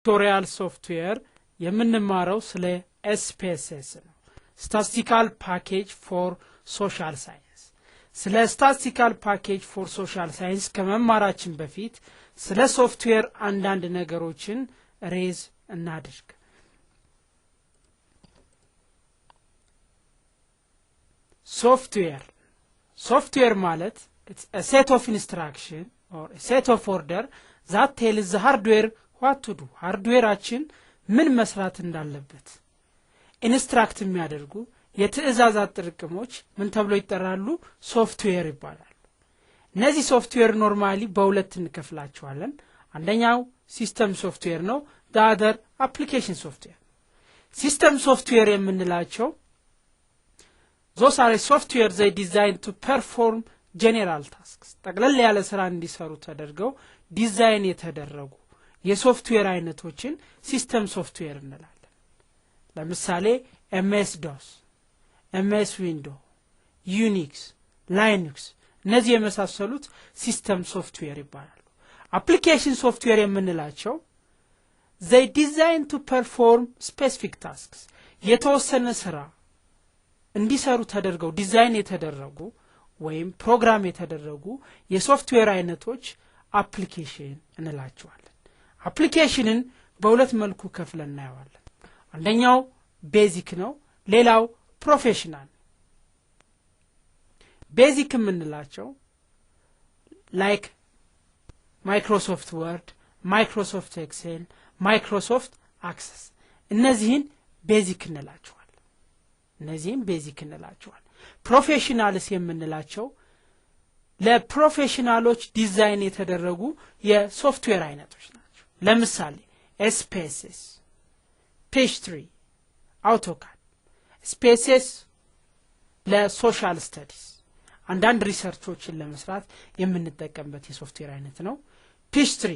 ቱቶሪያል ሶፍትዌር የምንማረው ስለ SPSS ነው Statistical Package for Social Science ስለ Statistical Package for Social Science ከመማራችን በፊት ስለ ሶፍትዌር አንዳንድ ነገሮችን ሬዝ እናድርግ software ማለት it's a set of instruction or a set of order that tells the hardware what to do ሃርድዌራችን ምን መስራት እንዳለበት ኢንስትራክት የሚያደርጉ የትዕዛዛት ጥርቅሞች ምን ተብሎ ይጠራሉ ሶፍትዌር ይባላሉ እነዚህ ሶፍትዌር ኖርማሊ በሁለት እንከፍላቸዋለን አንደኛው ሲስተም ሶፍትዌር ነው the other application software ሲስተም ሶፍትዌር የምንላቸው those are software they designed to perform general tasks ጠቅለል ያለ ስራ እንዲሰሩ ተደርገው ዲዛይን የተደረጉ የሶፍትዌር አይነቶችን ሲስተም ሶፍትዌር እንላለን ለምሳሌ MS DOS MS Windows Unix Linux እነዚህ የመሳሰሉት ሲስተም ሶፍትዌር ይባላሉ application software የምንላቸው they designed to perform specific tasks የተወሰነ ስራ እንዲሰሩ ተደርገው ዲዛይን የተደረጉ ወይም ፕሮግራም የተደረጉ የሶፍትዌር አይነቶች አፕሊኬሽን እንላቸዋለን አፕሊኬሽንን በሁለት መልኩ ከፍለን እናያለን አንደኛው ቤዚክ ነው ሌላው ፕሮፌሽናል ቤዚክ የምንላቸው ላይክ ማይክሮሶፍት ወርድ ማይክሮሶፍት ኤክሴል ማይክሮሶፍት አክሰስ እነዚህን ቤዚክ እንላቸዋለን ፕሮፌሽናልስ የምንላቸው ለፕሮፌሽናሎች ዲዛይን የተደረጉ የሶፍትዌር አይነቶች ናቸው ለምሳሌ SPSS Page3 AutoCAD SPSS ለሶሻል ስታዲስ አንዳንድ ሪሰርቾችን ለመስራት የምንጠቀምበት የሶፍትዌር አይነት ነው Page3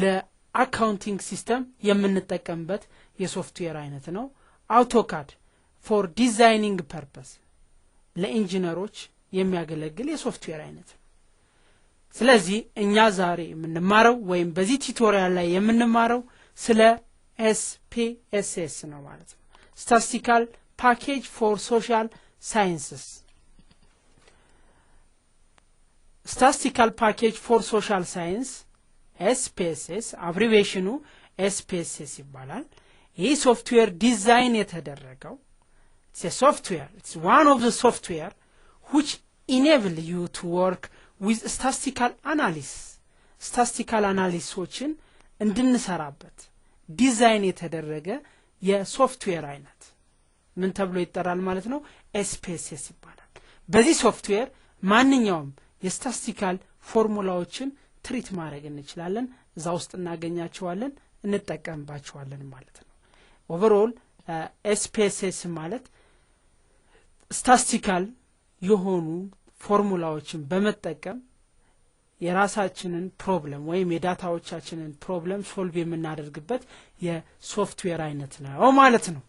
ለአካውንቲንግ ሲስተም የምንጠቀምበት የሶፍትዌር አይነት ነው AutoCAD for designing purpose ለኢንጂነሮች የሚያገለግል የሶፍትዌር አይነት ስለዚህ እኛ ዛሬ የምንማረው ወይም በዚህ ቱቶሪያል ላይ የምንማረው ስለ SPSS ነው ማለት ነው Statistical Package for Social Sciences Statistical Package for Social Science SPSS አብሪቬሽኑ SPSS ይባላል ይህ ሶፍትዌር ዲዛይን የተደረገው it's a software it's one of the software which enable you to work with statistical analysis እንድንሰራበት ዲዛይን የተደረገ የሶፍትዌር አይነት ምን ተብሎ ይጠራል ማለት ነው SPSS ይባላል በዚህ ሶፍትዌር ማንኛውም የስታቲስቲካል ፎርሙላዎችን ትሪት ማድረግ እንችላለን እዛ ውስጥ እናገኛቸዋለን እንጠቀምባቸዋለን ማለት ነው ኦቨርኦል SPSS ማለት ስታቲስቲካል የሆኑ ፎርሙላዎችን በመጠቀም የራሳችንን ፕሮብለም ወይም የዳታዎቻችንን ፕሮብለም ሶልቭ የምናደርግበት የሶፍትዌር አይነት ነው ማለት ነው